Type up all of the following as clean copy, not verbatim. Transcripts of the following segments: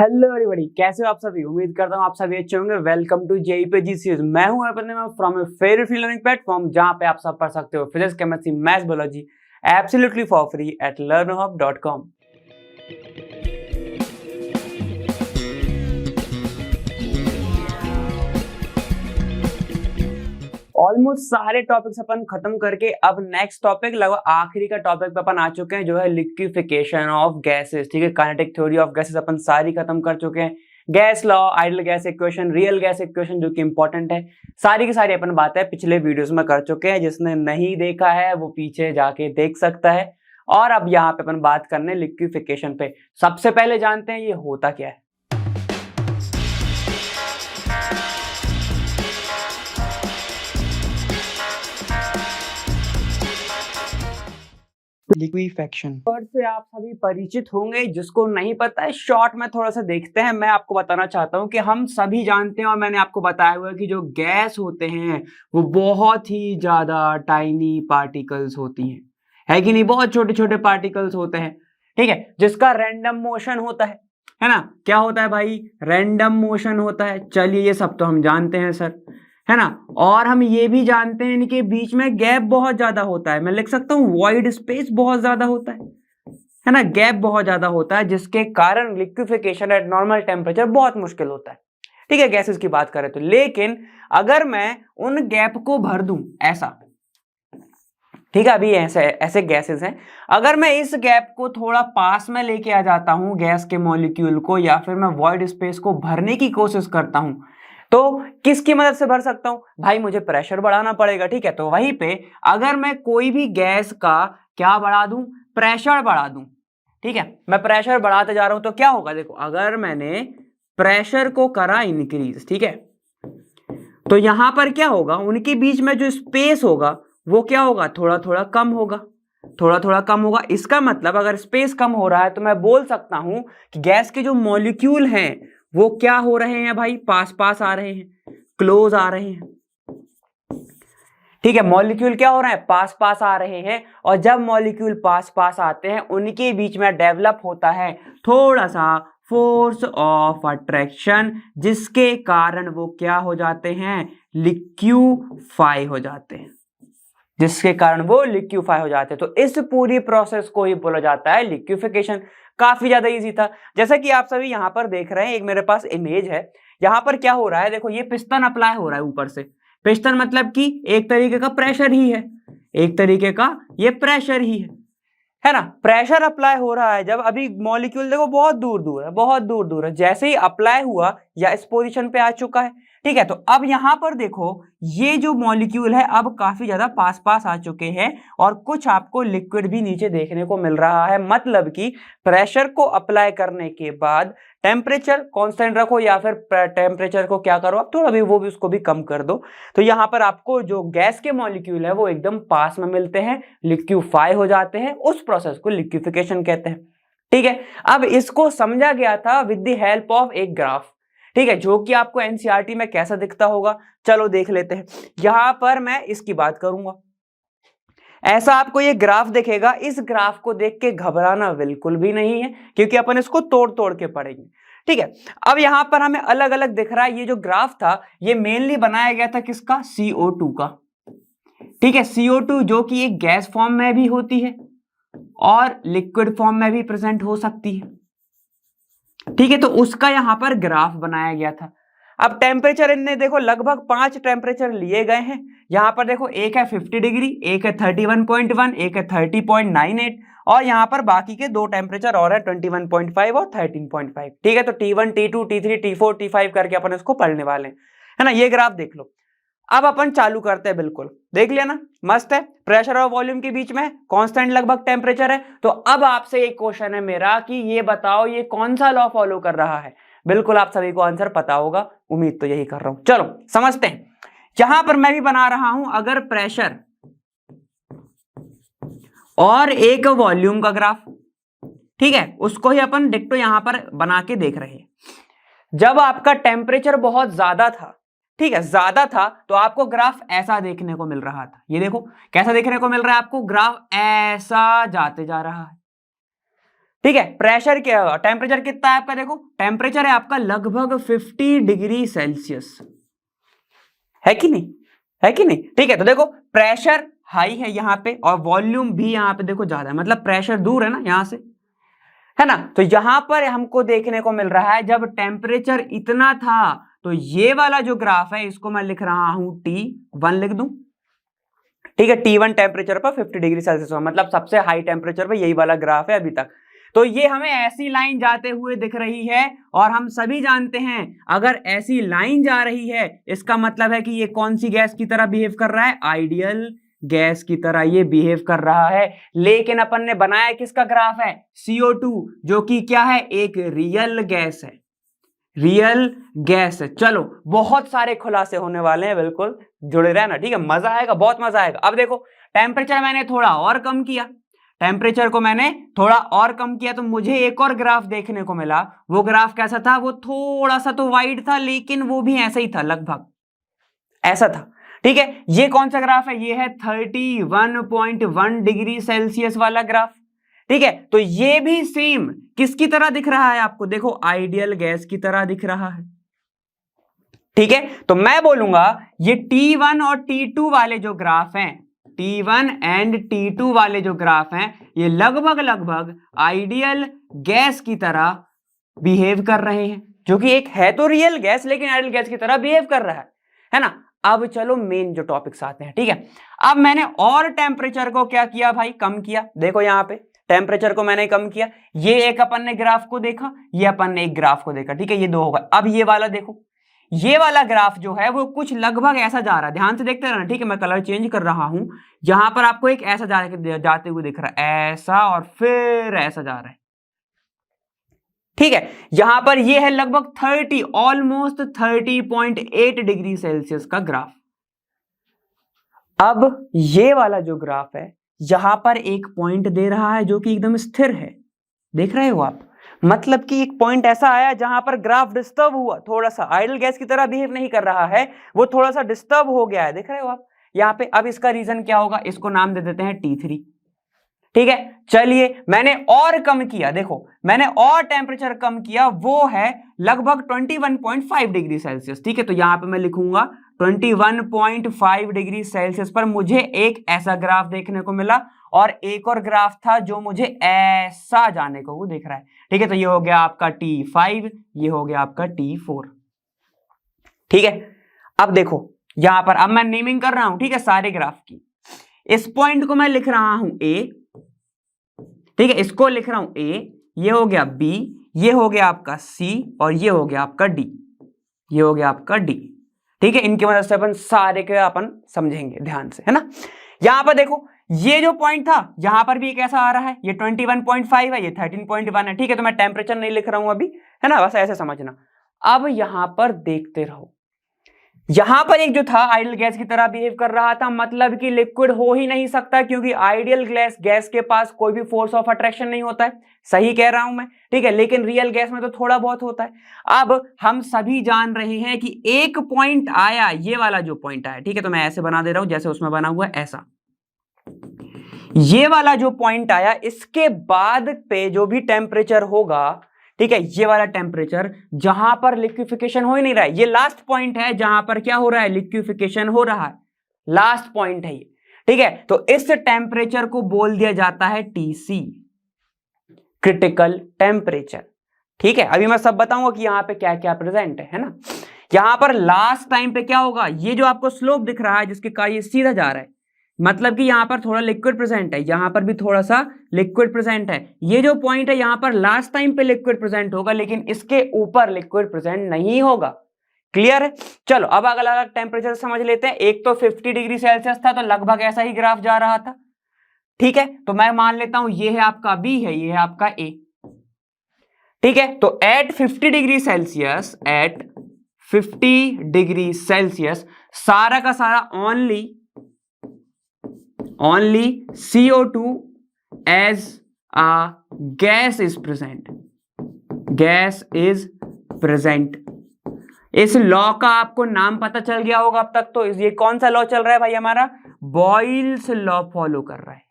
Hello everybody, कैसे हो आप सभी। उम्मीद करता हूँ आप सभी अच्छे होंगे। वेलकम टू जेई पे जी सीरीज। मैं हूँ अपने from A favourite free learning platform, जहाँ पे आप सब पढ़ सकते हो physics, chemistry, maths, biology absolutely for free at learnerhub.com। Almost सारे टॉपिक्स अपन खत्म करके अब नेक्स्ट टॉपिक लगभग आखिरी का टॉपिक पे अपन आ चुके हैं, जो है लिक्विफिकेशन ऑफ गैसेस। ठीक है, काइनेटिक थ्योरी ऑफ गैसेस अपन सारी खत्म कर चुके हैं। Gas law, ideal gas equation, real gas equation जो कि इंपॉर्टेंट है, सारी की सारी अपन बातें पिछले वीडियोस में कर चुके हैं। जिसने नहीं देखा है वो पीछे जाके देख सकता है। और अब यहाँ पे अपन बात करने लिक्विफिकेशन पे। सबसे पहले जानते हैं ये होता क्या है। लिक्विफैक्शन वर्ड से आप सभी परिचित होंगे। जिसको नहीं पता है शॉर्ट में थोड़ा सा देखते हैं। मैं आपको बताना चाहता हूं कि हम सभी जानते हैं और मैंने आपको बताया हुआ है कि जो गैस होते हैं वो बहुत ही ज्यादा टाइनी पार्टिकल्स होती हैं, है कि नहीं। बहुत छोटे छोटे पार्टिकल्स होते हैं, ठीक है, जिसका रैंडम मोशन होता है ना। क्या होता है भाई? रैंडम मोशन होता है। चलिए ये सब तो हम जानते हैं सर, है ना। और हम ये भी जानते हैं इनके बीच में गैप बहुत ज्यादा होता है। मैं लिख सकता हूं वॉइड स्पेस बहुत ज्यादा होता है ना। गैप बहुत ज्यादा होता है, जिसके कारण लिक्विफिकेशन एट नॉर्मल टेम्परेचर बहुत मुश्किल होता है। ठीक है, गैसेस की बात करें तो। लेकिन अगर मैं उन गैप को भर दूं ऐसा, ठीक है, अभी ऐसे ऐसे गैसेस हैं, अगर मैं इस गैप को थोड़ा पास में लेके आ जाता हूं गैस के मॉलिक्यूल को, या फिर मैं वॉइड स्पेस को भरने की कोशिश करता हूं, तो किसकी मदद से भर सकता हूं भाई? मुझे प्रेशर बढ़ाना पड़ेगा। ठीक है, तो वहीं पे अगर मैं कोई भी गैस का क्या बढ़ा दूं, प्रेशर बढ़ा दूं, ठीक है, मैं प्रेशर बढ़ाते जा रहा हूं, तो क्या होगा? देखो, अगर मैंने प्रेशर को करा इंक्रीज, ठीक है, तो यहां पर क्या होगा? उनके बीच में जो स्पेस होगा वो क्या होगा? थोड़ा थोड़ा कम होगा, थोड़ा थोड़ा कम होगा। इसका मतलब अगर स्पेस कम हो रहा है तो मैं बोल सकता हूं कि गैस के जो मॉलिक्यूल हैं वो क्या हो रहे हैं भाई? पास पास आ रहे हैं, क्लोज आ रहे हैं। ठीक है, मॉलिक्यूल क्या हो रहा है? पास पास आ रहे हैं। और जब मॉलिक्यूल पास पास आते हैं उनके बीच में डेवलप होता है थोड़ा सा फोर्स ऑफ अट्रैक्शन, जिसके कारण वो क्या हो जाते हैं? लिक्विफाई हो जाते हैं, जिसके कारण वो लिक्विफाई हो जाते हैं। तो इस पूरी प्रोसेस को ही बोला जाता है लिक्विफिकेशन। काफी ज्यादा इजी था। जैसा कि आप सभी यहां पर देख रहे हैं, एक मेरे पास इमेज है। यहां पर क्या हो रहा है? देखो, ये पिस्टन अप्लाई हो रहा है ऊपर से। पिस्टन मतलब कि एक तरीके का प्रेशर ही है, एक तरीके का ये प्रेशर ही है ना। प्रेशर अप्लाई हो रहा है जब, अभी मॉलिक्यूल देखो बहुत दूर दूर है, बहुत दूर दूर है। जैसे ही अप्लाई हुआ या इस पोजीशन पे आ चुका है, ठीक है, तो अब यहां पर देखो ये जो मॉलिक्यूल है अब काफी ज्यादा पास पास आ चुके हैं, और कुछ आपको लिक्विड भी नीचे देखने को मिल रहा है। मतलब कि प्रेशर को अप्लाई करने के बाद टेम्परेचर कांस्टेंट रखो, या फिर टेम्परेचर को क्या करो आप, थोड़ा भी वो भी उसको भी कम कर दो, तो यहां पर आपको जो गैस के मॉलिक्यूल है वो एकदम पास में मिलते हैं, लिक्विफाई हो जाते हैं। उस प्रोसेस को लिक्विफिकेशन कहते हैं। ठीक है, अब इसको समझा गया था विद द हेल्प ऑफ एक ग्राफ, ठीक है, जो कि आपको एनसीईआरटी में कैसा दिखता होगा, चलो देख लेते हैं। यहां पर मैं इसकी बात करूंगा, ऐसा आपको ये ग्राफ दिखेगा। इस ग्राफ को देख के घबराना बिल्कुल भी नहीं है, क्योंकि अपन इसको तोड़ तोड़ के पढ़ेंगे। ठीक है, अब यहां पर हमें अलग अलग दिख रहा है। ये जो ग्राफ था ये मेनली बनाया गया था किसका? CO2 का। ठीक है, CO2 जो कि एक गैस फॉर्म में भी होती है और लिक्विड फॉर्म में भी प्रेजेंट हो सकती है। ठीक है, तो उसका यहां पर ग्राफ बनाया गया था। अब टेम्परेचर इनने देखो लगभग 5 टेम्परेचर लिए गए हैं। यहां पर देखो एक है 50 डिग्री, एक है 31.1, एक है 30.98, और यहां पर बाकी के 2 टेम्परेचर और है 21.5 और 13.5। ठीक है, तो T1, T2, T3, T4, T5 करके अपन इसको पढ़ने वाले हैं, है ना। ये ग्राफ देख लो। अब अपन चालू करते हैं। बिल्कुल देख लिया ना, मस्त है। प्रेशर और वॉल्यूम के बीच में कांस्टेंट लगभग टेम्परेचर है। तो अब आपसे एक क्वेश्चन है मेरा कि ये बताओ ये कौन सा लॉ फॉलो कर रहा है। बिल्कुल आप सभी को आंसर पता होगा, उम्मीद तो यही कर रहा हूं। चलो समझते हैं। यहां पर मैं भी बना रहा हूं, अगर प्रेशर और एक वॉल्यूम का ग्राफ, ठीक है, उसको ही अपन डिक्टो यहां पर बना के देख रहे हैं। जब आपका टेम्परेचर बहुत ज्यादा था, ठीक है, ज्यादा था, तो आपको ग्राफ ऐसा देखने को मिल रहा था। ये देखो कैसा देखने को मिल रहा है आपको, ग्राफ ऐसा जाते जा रहा है। ठीक है, प्रेशर क्या होगा, टेम्परेचर कितना है आपका, देखो टेम्परेचर है आपका लगभग 50 डिग्री सेल्सियस, है कि नहीं, है कि नहीं। ठीक है, तो देखो प्रेशर हाई है यहाँ पे और वॉल्यूम भी यहाँ पे देखो ज्यादा है, मतलब प्रेशर दूर है ना यहाँ से, है ना। तो यहां पर हमको देखने को मिल रहा है जब टेम्परेचर इतना था, तो ये वाला जो ग्राफ है इसको मैं लिख रहा हूं T1 लिख दूं। ठीक है, T1 टेम्परेचर पर 50 डिग्री सेल्सियस, मतलब सबसे हाई टेम्परेचर पर यही वाला ग्राफ है अभी तक। तो ये हमें ऐसी लाइन जाते हुए दिख रही है और हम सभी जानते हैं अगर ऐसी लाइन जा रही है इसका मतलब है कि ये कौन सी गैस की तरह बिहेव कर रहा है, आइडियल गैस की तरह ये बिहेव कर रहा है। लेकिन अपन ने बनाया किसका ग्राफ है, CO2, जो कि क्या है, एक रियल गैस है, रियल गैस है। चलो बहुत सारे खुलासे होने वाले हैं, बिल्कुल जुड़े रहना, ठीक है, मजा आएगा, बहुत मजा आएगा। अब देखो टेम्परेचर मैंने थोड़ा और कम किया, टेम्परेचर को मैंने थोड़ा और कम किया तो मुझे एक और ग्राफ देखने को मिला। वो ग्राफ कैसा था, वो थोड़ा सा तो वाइड था लेकिन वो भी ऐसा ही था, लगभग ऐसा था। ठीक है, ये कौन सा ग्राफ है, ये है 31.1 डिग्री सेल्सियस वाला ग्राफ। ठीक है, तो ये भी सेम किसकी तरह दिख रहा है आपको, देखो आइडियल गैस की तरह दिख रहा है। ठीक है, तो मैं बोलूंगा ये T1 और T2 वाले जो ग्राफ हैं, T1 एंड T2 वाले जो ग्राफ हैं, ये लगभग लगभग आइडियल गैस की तरह बिहेव कर रहे हैं, जो कि एक है तो रियल गैस लेकिन आइडियल गैस की तरह बिहेव कर रहा है ना। अब चलो मेन जो टॉपिक्स आते हैं। ठीक है, अब मैंने और टेम्परेचर को क्या किया भाई, कम किया। देखो यहां पे टेम्परेचर को मैंने कम किया, ये एक अपन ने ग्राफ को देखा, ये अपन ने एक ग्राफ को देखा। ठीक है, ये दो होगा। अब ये वाला देखो, ये वाला ग्राफ जो है वो कुछ लगभग ऐसा जा रहा है, ध्यान से देखते रहना। ठीक है, मैं कलर चेंज कर रहा हूं, यहां पर आपको एक ऐसा जाते हुए दिख रहा है, ऐसा और फिर ऐसा जा रहा है। ठीक है, यहां पर ये है लगभग 30, ऑलमोस्ट 30.8 डिग्री सेल्सियस का ग्राफ। अब ये वाला जो ग्राफ है यहां पर एक पॉइंट दे रहा है जो कि एकदम स्थिर है, देख रहे हो आप, मतलब कि एक पॉइंट ऐसा आया जहां पर ग्राफ डिस्टर्ब हुआ, थोड़ा सा आइडियल गैस की तरह बिहेव नहीं कर रहा है, वो थोड़ा सा डिस्टर्ब हो गया है, देख रहे हो आप यहां पे। अब इसका रीजन क्या होगा, इसको नाम दे देते हैं T3। ठीक है, चलिए मैंने और कम किया, देखो मैंने और टेम्परेचर कम किया, वो है लगभग 21.5 डिग्री सेल्सियस। ठीक है, तो यहां पे मैं लिखूंगा 21.5 डिग्री सेल्सियस पर मुझे एक ऐसा ग्राफ देखने को मिला और एक और ग्राफ था जो मुझे ऐसा जाने को वो दिख रहा है। ठीक है, तो ये हो गया आपका T5, ये हो गया आपका T4। ठीक है, अब देखो यहां पर अब मैं नेमिंग कर रहा हूं, ठीक है, सारे ग्राफ की। इस पॉइंट को मैं लिख रहा हूं A, ठीक है, इसको लिख रहा हूं A, ये हो गया B, ये हो गया आपका C और ये हो गया आपका D, ये हो गया आपका D। ठीक है, इनकी मदद से अपन सारे के अपन समझेंगे ध्यान से, है ना। यहां पर देखो ये जो पॉइंट था यहां पर भी कैसा आ रहा है, ये 21.5 है, ये 13.1 है। ठीक है, तो मैं टेम्परेचर नहीं लिख रहा हूं अभी, है ना, बस ऐसे समझना। अब यहां पर देखते रहो, यहां पर एक जो था आइडियल गैस की तरह बिहेव कर रहा था, मतलब कि लिक्विड हो ही नहीं सकता क्योंकि आइडियल गैस के पास कोई भी फोर्स ऑफ अट्रैक्शन नहीं होता है, सही कह रहा हूं मैं। ठीक है, लेकिन रियल गैस में तो थोड़ा बहुत होता है। अब हम सभी जान रहे हैं कि एक पॉइंट आया, ये वाला जो पॉइंट आया, ठीक है, तो मैं ऐसे बना दे रहा हूं जैसे उसमें बना हुआ है ऐसा, ये वाला जो पॉइंट आया, इसके बाद पे जो भी टेम्परेचर होगा, ठीक है, ये वाला टेम्परेचर जहां पर लिक्विफिकेशन हो ही नहीं रहा है, ये लास्ट पॉइंट है जहां पर क्या हो रहा है, लिक्विफिकेशन हो रहा है, लास्ट पॉइंट है ये। ठीक है, तो इस टेम्परेचर को बोल दिया जाता है TC, क्रिटिकल टेम्परेचर। ठीक है, अभी मैं सब बताऊंगा कि यहां पे क्या क्या प्रेजेंट है ना। यहां पर लास्ट टाइम पे क्या होगा, ये जो आपको स्लोप दिख रहा है जिसके कारण ये सीधा जा रहा है, मतलब कि यहां पर थोड़ा लिक्विड प्रेजेंट है, यहां पर भी थोड़ा सा लिक्विड प्रेजेंट है। ये जो पॉइंट है यहां पर लास्ट टाइम पे लिक्विड प्रेजेंट होगा लेकिन इसके ऊपर लिक्विड प्रेजेंट नहीं होगा। क्लियर है, चलो अब अलग अलग टेम्परेचर समझ लेते हैं। एक तो 50 डिग्री सेल्सियस था तो लगभग ऐसा ही ग्राफ जा रहा था। ठीक है, तो मैं मान लेता हूं ये है आपका B है, ये है आपका A। ठीक है, तो at 50 degree Celsius, at 50 degree Celsius सारा का सारा only CO2 as a gas is present, gas is present। इस लॉ का आपको नाम पता चल गया होगा अब तक। तो ये कौन सा लॉ चल रहा है भाई हमारा, बॉयल्स लॉ फॉलो कर रहा है।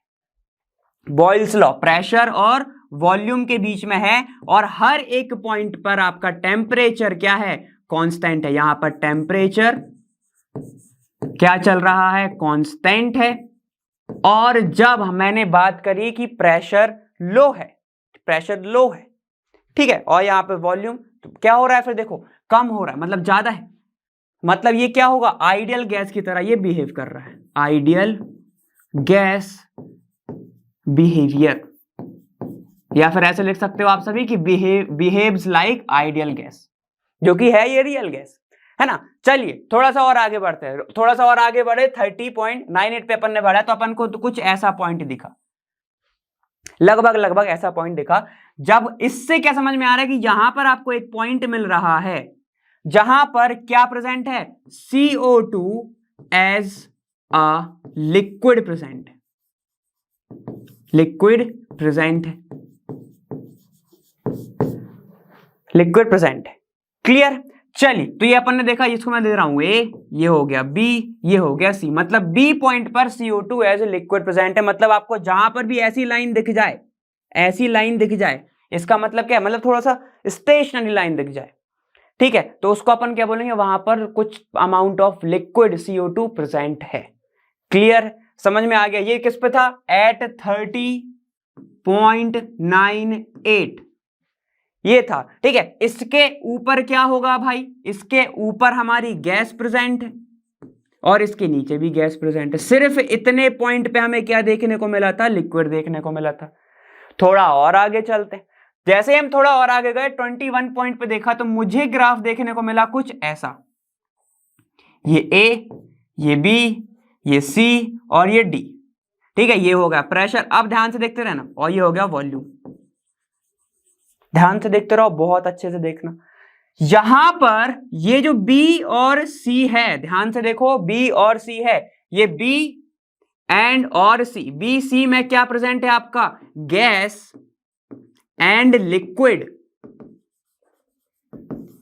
बॉयल्स लॉ, प्रेशर और वॉल्यूम के बीच में है और हर एक पॉइंट पर आपका टेम्परेचर क्या है, कांस्टेंट है। यहां पर टेम्परेचर क्या चल रहा है, कांस्टेंट है। और जब मैंने बात करी कि प्रेशर लो है, प्रेशर लो है, ठीक है, और यहां पे वॉल्यूम तो क्या हो रहा है, फिर देखो कम हो रहा है, मतलब ज्यादा है, मतलब ये क्या होगा, आइडियल गैस की तरह ये बिहेव कर रहा है, आइडियल गैस बिहेवियर, या फिर ऐसे लिख सकते हो आप सभी कि बिहेव्स लाइक आइडियल गैस, जो कि है ये रियल गैस, है ना। चलिए थोड़ा सा और आगे बढ़ते हैं, थोड़ा सा और आगे बढ़े, 30.98 पे अपन ने बढ़ा तो अपन को तो कुछ ऐसा पॉइंट दिखा, लगभग ऐसा पॉइंट दिखा। जब इससे क्या समझ में आ रहा है कि यहां पर आपको एक पॉइंट मिल रहा है जहां पर क्या प्रेजेंट है, CO2 as a liquid present, liquid present है, लिक्विड प्रेजेंट है, क्लियर। चलिए तो ये अपन ने देखा, इसको मैं दे रहा हूं ए, ये हो गया बी, ये हो गया सी, मतलब बी पॉइंट पर CO2 as a liquid present है। मतलब आपको जहां पर भी ऐसी लाइन दिख जाए, ऐसी लाइन दिख जाए, इसका मतलब क्या है, मतलब थोड़ा सा स्टेशनरी लाइन दिख जाए, ठीक है, तो उसको अपन क्या बोलेंगे, वहां पर कुछ amount of liquid CO2 present है, क्लियर, समझ में आ गया। ये किस पे था, एट 30.98 ये था, ठीक है। इसके ऊपर क्या होगा भाई, इसके ऊपर हमारी गैस प्रेजेंट है और इसके नीचे भी गैस प्रेजेंट है। सिर्फ इतने पॉइंट पे हमें क्या देखने को मिला था, लिक्विड देखने को मिला था। थोड़ा और आगे चलते हैं, जैसे हम थोड़ा और आगे गए 21 पॉइंट पे देखा तो मुझे ग्राफ देखने को मिला कुछ ऐसा, ये ए, ये बी, ये सी और ये डी, ठीक है, ये हो गया प्रेशर। अब ध्यान से देखते रहना, और ये हो गया वॉल्यूम, ध्यान से देखते रहो, बहुत अच्छे से देखना। यहां पर ये जो बी और सी है, ध्यान से देखो, बी और सी है, ये बी एंड और सी, बी सी में क्या प्रेजेंट है आपका, गैस एंड लिक्विड,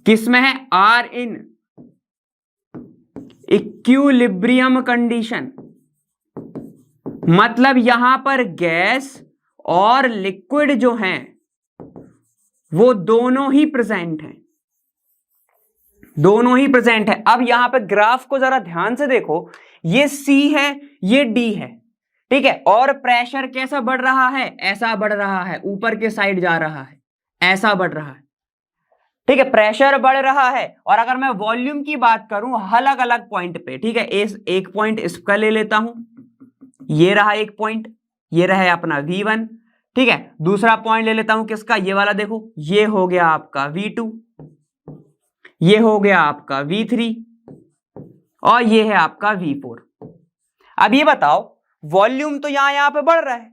किसमें है, आर इन इक्विलिब्रियम कंडीशन, मतलब यहां पर गैस और लिक्विड जो हैं वो दोनों ही प्रेजेंट हैं, दोनों ही प्रेजेंट है। अब यहां पे ग्राफ को जरा ध्यान से देखो, ये सी है, ये डी है, ठीक है, और प्रेशर कैसा बढ़ रहा है, ऐसा बढ़ रहा है, ऊपर के साइड जा रहा है, ऐसा बढ़ रहा है, ठीक है, प्रेशर बढ़ रहा है। और अगर मैं वॉल्यूम की बात करूं अलग अलग पॉइंट पे, ठीक है, एक पॉइंट इसका ले लेता हूं, ये रहा एक पॉइंट, ये रहा अपना V1, ठीक है, दूसरा पॉइंट ले लेता हूं किसका, ये वाला, देखो ये हो गया आपका V2, ये हो गया आपका V3 और ये है आपका V4। अब ये बताओ, वॉल्यूम तो यहां पे बढ़ रहा है,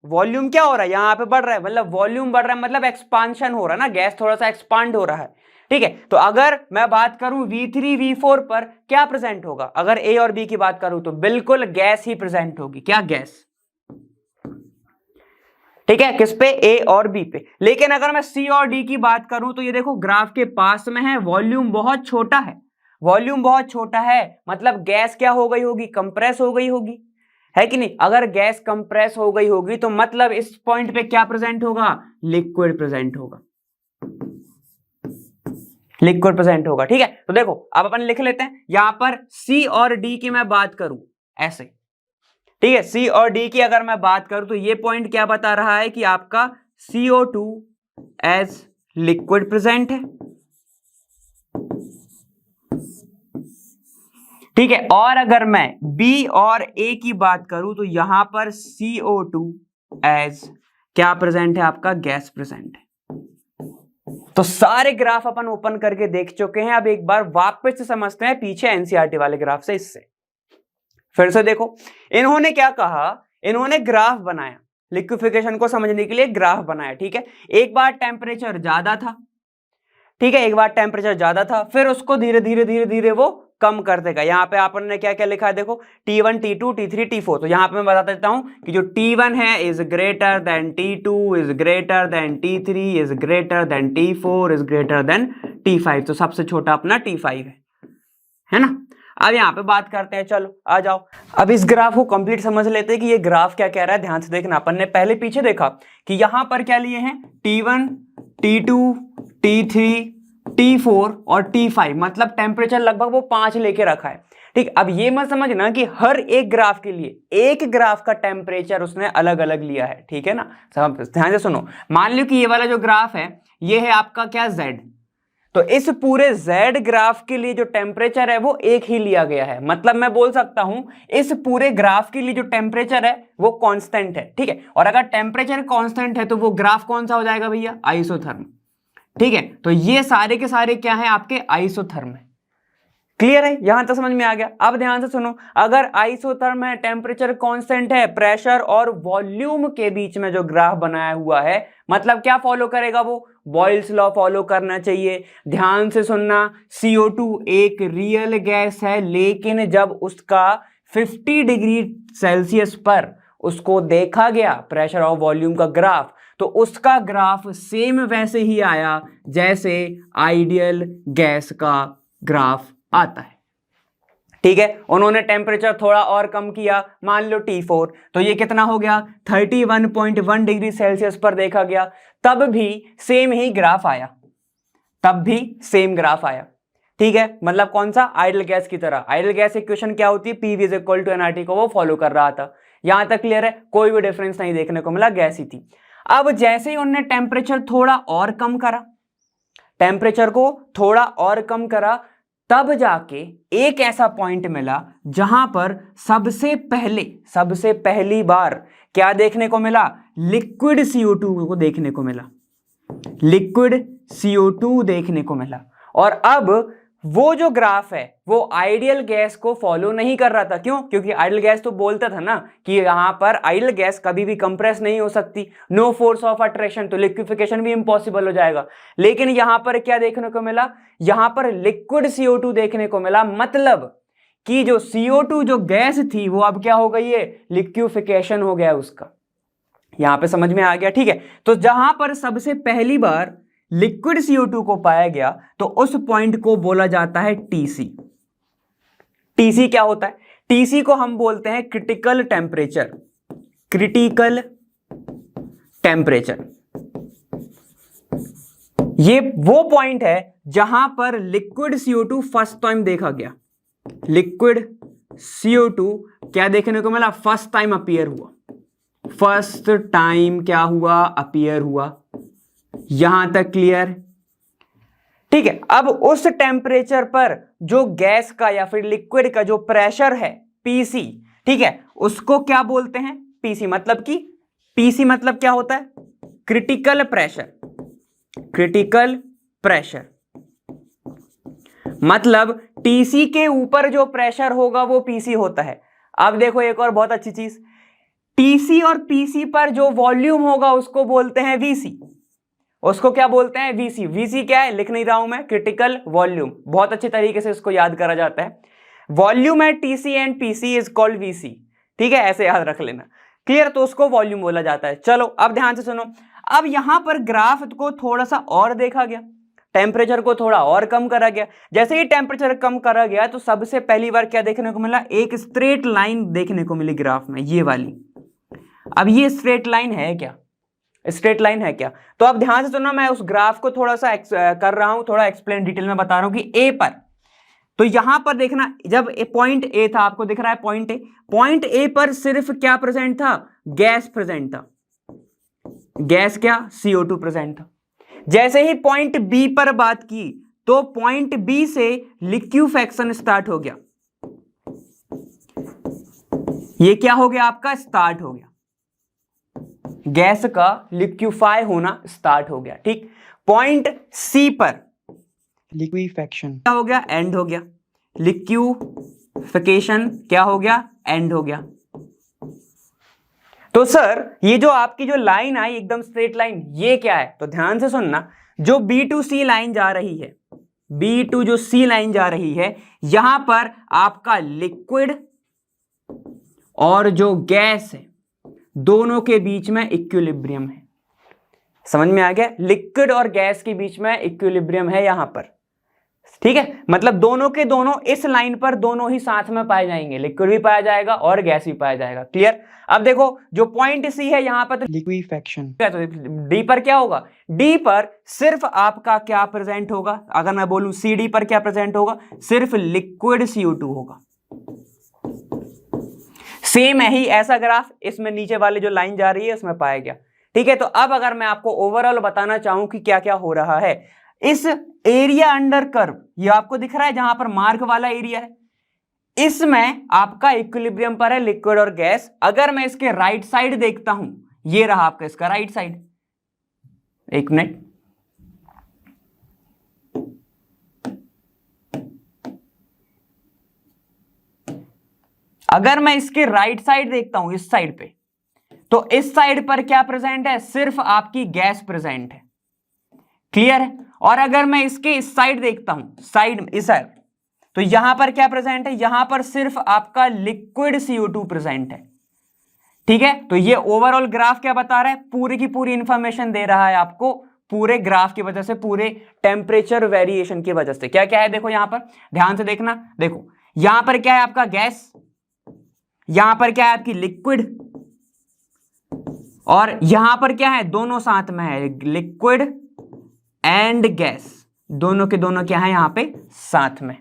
वॉल्यूम क्या हो रहा है, यहां पे बढ़ रहा है, मतलब वॉल्यूम बढ़ रहा है, मतलब एक्सपांशन हो रहा है ना, गैस थोड़ा सा एक्सपांड हो रहा है, ठीक है। तो अगर मैं बात करूं V3 V4 पर क्या प्रेजेंट होगा, अगर ए और बी की बात करूं तो बिल्कुल गैस ही प्रेजेंट होगी, क्या, गैस, ठीक है, किस पे, ए और बी पे। लेकिन अगर मैं सी और डी की बात करूं तो ये देखो ग्राफ के पास में है, वॉल्यूम बहुत छोटा है, वॉल्यूम बहुत छोटा है, मतलब गैस क्या हो गई होगी, कंप्रेस हो गई होगी, है कि नहीं। अगर गैस कंप्रेस हो गई होगी तो मतलब इस पॉइंट पे क्या प्रेजेंट होगा, लिक्विड प्रेजेंट होगा, लिक्विड प्रेजेंट होगा, ठीक है। तो देखो अब अपन लिख लेते हैं, यहां पर सी और डी की मैं बात करूं ऐसे, ठीक है, सी और डी की अगर मैं बात करूं तो ये पॉइंट क्या बता रहा है कि आपका CO2 एज लिक्विड प्रेजेंट है, ठीक है। और अगर मैं बी और ए की बात करूं तो यहां पर CO2 एज क्या प्रेजेंट है, आपका गैस प्रेजेंट है। तो सारे ग्राफ अपन ओपन करके देख चुके हैं, अब एक बार वापस से समझते हैं पीछे एनसीईआरटी वाले ग्राफ से। इससे फिर से देखो, इन्होंने क्या कहा, इन्होंने ग्राफ बनाया, लिक्विफिकेशन को समझने के लिए ग्राफ बनाया, ठीक है। एक बार टेम्परेचर ज्यादा था, ठीक है, एक बार टेम्परेचर ज्यादा था, फिर उसको धीरे धीरे धीरे धीरे वो कम कर देगा। यहाँ पे आपन ने क्या क्या लिखा है, देखो T1 T2 T3 T4। तो यहाँ पे मैं बता देता हूं कि जो T1 है is greater than T2 is greater than T3 is greater than T4 is greater than T5। तो सबसे छोटा अपना T5 है ना। अब यहाँ पे बात करते हैं, चलो आ जाओ। अब इस ग्राफ को कंप्लीट समझ लेते हैं कि ये ग्राफ क्या कह रहा है। ध्यान से देखना, अपन ने पहले पीछे देखा कि यहाँ पर क्या लिए हैं, T1, T2, T3, T4 और T5, मतलब टेम्परेचर लगभग वो 5 लेके रखा है। ठीक, अब ये मत समझना कि हर एक ग्राफ के लिए एक ग्राफ का टेम्परेचर उसने अलग अलग लिया है, ठीक है ना। सब ध्यान से सुनो, मान लो कि ये वाला जो ग्राफ है ये है आपका क्या Z, तो इस पूरे Z ग्राफ के लिए जो टेम्परेचर है वो एक ही लिया गया है। मतलब मैं बोल सकता हूं इस पूरे ग्राफ के लिए जो टेम्परेचर है वो कांस्टेंट है, ठीक है। और अगर टेम्परेचर कांस्टेंट है तो वो ग्राफ कौन सा हो जाएगा भैया, आइसोथर्म, ठीक है। तो ये सारे के सारे क्या है आपके आइसोथर्म है। क्लियर है, यहां तक समझ में आ गया। अब ध्यान से सुनो, अगर आइसोथर्म है, टेम्परेचर कांस्टेंट है, प्रेशर और वॉल्यूम के बीच में जो ग्राफ बनाया हुआ है, मतलब क्या फॉलो करेगा वो, बॉयल्स लॉ फॉलो करना चाहिए। ध्यान से सुनना, CO2 एक रियल गैस है, लेकिन जब उसका 50 डिग्री सेल्सियस पर उसको देखा गया प्रेशर और वॉल्यूम का ग्राफ, तो उसका ग्राफ सेम वैसे ही आया जैसे आइडियल गैस का ग्राफ आता है, ठीक है। उन्होंने टेम्परेचर थोड़ा और कम किया, मान लो T4, तो ये कितना हो गया, 31.1 डिग्री सेल्सियस पर देखा गया, तब भी सेम ही ग्राफ आया, तब भी सेम ग्राफ आया, ठीक है। मतलब कौन सा, आइडल गैस की तरह। आइडल गैस इक्वेशन क्या होती है, PV = nRT को वो फॉलो कर रहा था। यहां तक क्लियर है, कोई भी डिफरेंस नहीं देखने को मिला, गैस ही थी। अब जैसे ही उन्होंने टेम्परेचर थोड़ा और कम करा, टेम्परेचर को थोड़ा और कम करा, तब जाके एक ऐसा पॉइंट मिला जहां पर सबसे पहली बार क्या देखने को मिला, लिक्विड CO2 को देखने को मिला, लिक्विड CO2 देखने को मिला। और अब वो जो ग्राफ है वो आइडियल गैस को फॉलो नहीं कर रहा था। क्यों, क्योंकि आइडियल गैस तो बोलता था ना कि यहां पर आइडियल गैस कभी भी कंप्रेस नहीं हो सकती, नो फोर्स ऑफ अट्रैक्शन, तो लिक्विफिकेशन भी इंपॉसिबल हो जाएगा। लेकिन यहां पर क्या देखने को मिला, यहां पर लिक्विड CO2 देखने को मिला, मतलब कि जो CO2 जो गैस थी वो अब क्या हो गई है, लिक्विफिकेशन हो गया उसका। यहां पे समझ में आ गया, ठीक है। तो जहां पर सबसे पहली बार लिक्विड CO2 को पाया गया तो उस पॉइंट को बोला जाता है TC। TC क्या होता है, TC को हम बोलते हैं क्रिटिकल टेम्परेचर, क्रिटिकल टेम्परेचर। ये वो पॉइंट है जहां पर लिक्विड CO2 फर्स्ट टाइम देखा गया, लिक्विड CO2 क्या देखने को मिला, फर्स्ट टाइम अपीयर हुआ, फर्स्ट टाइम क्या हुआ, अपीयर हुआ। यहां तक क्लियर, ठीक है। अब उस टेम्परेचर पर जो गैस का या फिर लिक्विड का जो प्रेशर है PC, ठीक है, उसको क्या बोलते हैं, PC मतलब कि, PC मतलब क्या होता है, क्रिटिकल प्रेशर, क्रिटिकल प्रेशर मतलब TC के ऊपर जो प्रेशर होगा वो PC होता है। अब देखो एक और बहुत अच्छी चीज, TC और PC पर जो वॉल्यूम होगा उसको बोलते हैं VC, उसको क्या बोलते हैं, VC। VC क्या है, लिख नहीं रहा हूं मैं, क्रिटिकल वॉल्यूम, बहुत अच्छे तरीके से इसको याद करा जाता है। वॉल्यूम है TC and PC is called VC, ठीक है, ऐसे याद रख लेना, क्लियर। तो उसको वॉल्यूम बोला जाता है। चलो अब ध्यान से सुनो, अब यहां पर ग्राफ को थोड़ा सा और देखा गया, टेम्परेचर को थोड़ा और कम करा गया। जैसे ही टेम्परेचर कम करा गया तो सबसे पहली बार क्या देखने को मिला, एक स्ट्रेट लाइन देखने को मिली ग्राफ में, ये वाली। अब ये स्ट्रेट लाइन है क्या, स्ट्रेट लाइन है क्या, तो अब ध्यान से सुनना, मैं उस ग्राफ को थोड़ा सा कर रहा हूं, थोड़ा एक्सप्लेन डिटेल में बता रहा हूं कि A पर, तो यहां पर देखना, जब पॉइंट A था, आपको दिख रहा है पॉइंट A पर सिर्फ क्या प्रेजेंट था, गैस प्रेजेंट था, गैस क्या, CO2 प्रेजेंट था। जैसे ही पॉइंट B पर बात की तो पॉइंट B से लिक्विफेक्शन स्टार्ट हो गया, ये क्या हो गया आपका, स्टार्ट हो गया, गैस का लिक्विफाई होना स्टार्ट हो गया, ठीक। पॉइंट C पर लिक्विफेक्शन क्या हो गया, एंड हो गया, लिक्विफिकेशन क्या हो गया, एंड हो गया। तो सर ये जो आपकी जो लाइन आई एकदम स्ट्रेट लाइन, ये क्या है, तो ध्यान से सुनना, जो B to C लाइन जा रही है, B to जो C लाइन जा रही है, यहां पर आपका लिक्विड और जो गैस है दोनों के बीच में इक्विलिब्रियम है। समझ में आ गया, लिक्विड और गैस के बीच में इक्विलिब्रियम है यहां पर, ठीक है, मतलब दोनों के दोनों इस लाइन पर दोनों ही साथ में पाए जाएंगे, लिक्विड भी पाया जाएगा और गैस भी पाया जाएगा। क्लियर। अब देखो जो पॉइंट सी है यहां पर तो लिक्विफेक्शन, तो डी पर क्या होगा, डी पर सिर्फ आपका क्या प्रेजेंट होगा, अगर मैं बोलूं सी डी पर क्या प्रेजेंट होगा, सिर्फ लिक्विड CO2 होगा। सेम है ही ऐसा ग्राफ इसमें नीचे वाली जो लाइन जा रही है उसमें पाया गया। ठीक है, तो अब अगर मैं आपको ओवरऑल बताना चाहूं कि क्या क्या हो रहा है, इस एरिया अंडर कर्व, ये आपको दिख रहा है जहां पर मार्क वाला एरिया है, इसमें आपका इक्विलिब्रियम पर है लिक्विड और गैस। अगर मैं इसके राइट साइड देखता हूं, ये रहा आपका इसका राइट साइड, एक मिनट, अगर मैं इसके राइट साइड देखता हूं इस साइड पे, तो इस साइड पर क्या प्रेजेंट है, सिर्फ आपकी गैस प्रेजेंट है। क्लियर है। और अगर मैं इसके इस साइड देखता हूं, साइड इस साइड, तो यहां पर क्या प्रेजेंट है, यहां पर सिर्फ आपका लिक्विड CO2 प्रेजेंट है। ठीक है, तो ये ओवरऑल ग्राफ क्या बता रहा है, पूरी की पूरी इंफॉर्मेशन दे रहा है आपको, पूरे ग्राफ की वजह से, पूरे टेम्परेचर वेरिएशन की वजह से। क्या क्या है देखो यहां पर, ध्यान से देखना, देखो यहां पर क्या है आपका गैस, यहां पर क्या है आपकी लिक्विड, और यहां पर क्या है, दोनों साथ में है, लिक्विड एंड गैस, दोनों के दोनों क्या है यहां पे साथ में।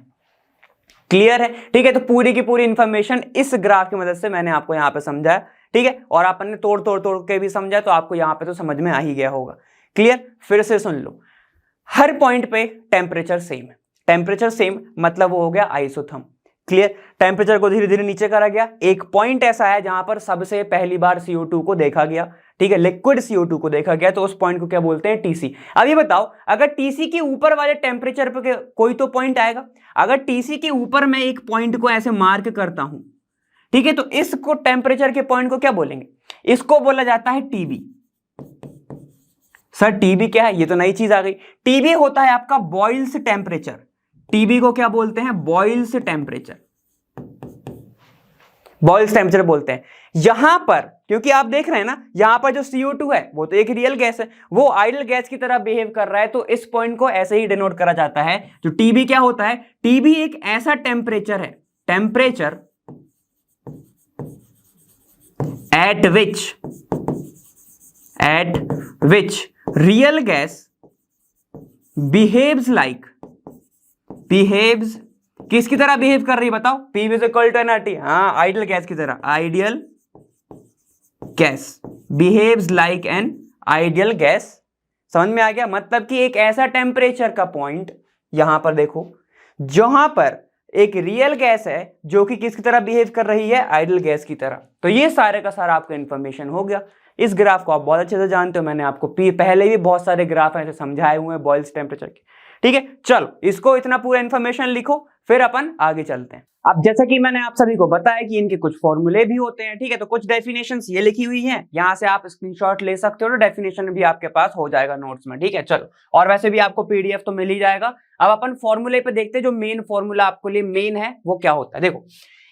क्लियर है। ठीक है, तो पूरी की पूरी इंफॉर्मेशन इस ग्राफ की मदद से मैंने आपको यहां पे समझाया। ठीक है, और आपने तोड़ तोड़ तोड़ के भी समझा, तो आपको यहां पे तो समझ में आ ही गया होगा। क्लियर। फिर से सुन लो, हर पॉइंट पे टेम्परेचर सेम है, टेम्परेचर सेम मतलब वो हो गया आइसोथर्म। क्लियर। टेम्परेचर को धीरे धीरे नीचे करा गया, एक पॉइंट ऐसा है जहां पर सबसे पहली बार CO2 को देखा गया। ठीक है, लिक्विड CO2 को देखा गया, तो उस पॉइंट को क्या बोलते हैं, TC। अब ये बताओ, अगर TC के ऊपर वाले टेम्परेचर पे कोई तो पॉइंट आएगा, अगर TC के ऊपर मैं एक पॉइंट को ऐसे मार्क करता हूं, ठीक है, तो इसको टेम्परेचर के पॉइंट को क्या बोलेंगे, इसको बोला जाता है TB। सर TB क्या है, ये तो नई चीज आ गई। TB होता है आपका बॉइल्स टेम्परेचर, TB को क्या बोलते हैं, बॉइल्स टेम्परेचर, बॉइल्स टेम्परेचर बोलते हैं। यहां पर क्योंकि आप देख रहे हैं ना, यहां पर जो CO2 है वो तो एक रियल गैस है, वो आइडल गैस की तरह बिहेव कर रहा है, तो इस पॉइंट को ऐसे ही डिनोट करा जाता है। जो TB क्या होता है, TB एक ऐसा टेम्परेचर है, temperature at which real gas behaves किसकी तरह बिहेव कर रही है बताओ, PV is equal to nRT, हाँ आइडियल गैस की तरह, ideal gas behaves like an ideal gas. समझ में आ गया, मतलब कि एक ऐसा टेम्परेचर का पॉइंट, यहां पर देखो, जहां पर एक रियल गैस है जो कि किसकी तरह बिहेव कर रही है, आइडियल गैस की तरह। तो ये सारे का सारा आपका इंफॉर्मेशन हो गया। इस ग्राफ को आप बहुत अच्छे से जानते हो, मैंने आपको पहले भी बहुत सारे ग्राफ ऐसे समझाए हुए हैं बॉइल्स टेम्परेचर के। ठीक है, चलो इसको इतना पूरा इंफॉर्मेशन लिखो, फिर अपन आगे चलते हैं। अब जैसा कि मैंने आप सभी को बताया कि इनके कुछ फॉर्मूले भी होते हैं। ठीक है, तो कुछ डेफिनेशंस ये लिखी हुई हैं, यहां से आप स्क्रीनशॉट ले सकते हो, तो डेफिनेशन भी आपके पास हो जाएगा नोट्स में। ठीक है, चलो, और वैसे भी आपको PDF तो मिल ही जाएगा। अब अपन फॉर्मूले पे देखते हैं, जो मेन फॉर्मूला आपके लिए मेन है वो क्या होता है। देखो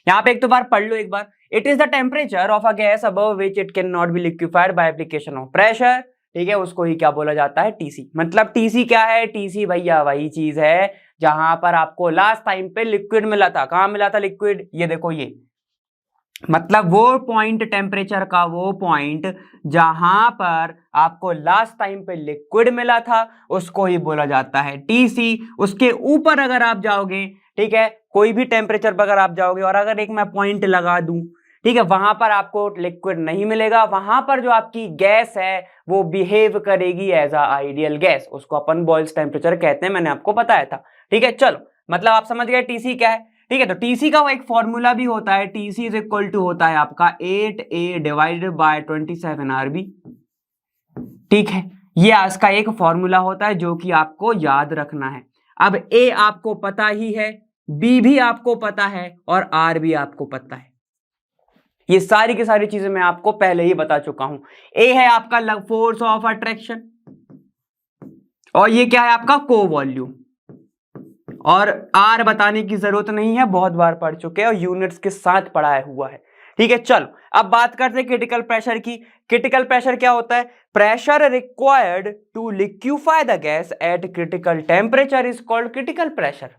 यहाँ पे एक तो बार पढ़ लो एक बार, it is the temperature of a gas above which it can not be liquefied by application of pressure. ठीक है, उसको ही क्या बोला जाता है, TC। मतलब TC क्या है, TC भैया वही चीज है जहां पर आपको लास्ट टाइम पे लिक्विड मिला था। कहां मिला था लिक्विड, ये देखो, ये मतलब वो पॉइंट, टेम्परेचर का वो पॉइंट जहां पर आपको लास्ट टाइम पे लिक्विड मिला था, उसको ही बोला जाता है TC। उसके ऊपर अगर आप जाओगे, ठीक है, कोई भी टेम्परेचर पर अगर आप जाओगे और अगर एक मैं पॉइंट लगा दूं, ठीक है, वहां पर आपको लिक्विड नहीं मिलेगा, वहां पर जो आपकी गैस है वो बिहेव करेगी एज अ आइडियल गैस, उसको अपन बॉइल्स टेम्परेचर कहते हैं, मैंने आपको बताया था। ठीक है, चलो, मतलब आप समझ गए TC क्या है। ठीक है, तो TC का वो एक फॉर्मूला भी होता है, TC इज इक्वल टू होता है आपका 8A डिवाइडेड बाय 27 RB। ठीक है, ये इसका एक फॉर्मूला होता है जो कि आपको याद रखना है। अब A आपको पता ही है, B भी आपको पता है, और R भी आपको पता है। ये सारी की सारी चीजें मैं आपको पहले ही बता चुका हूं। A है आपका फोर्स ऑफ अट्रैक्शन, और ये क्या है आपका को वॉल्यूम, और R बताने की जरूरत नहीं है, बहुत बार पढ़ चुके हैं और यूनिट्स के साथ पढ़ाया हुआ है। ठीक है, चलो अब बात करते हैं क्रिटिकल प्रेशर की। क्रिटिकल प्रेशर क्या होता है? Pressure required to liquefy the gas at critical temperature is called critical pressure.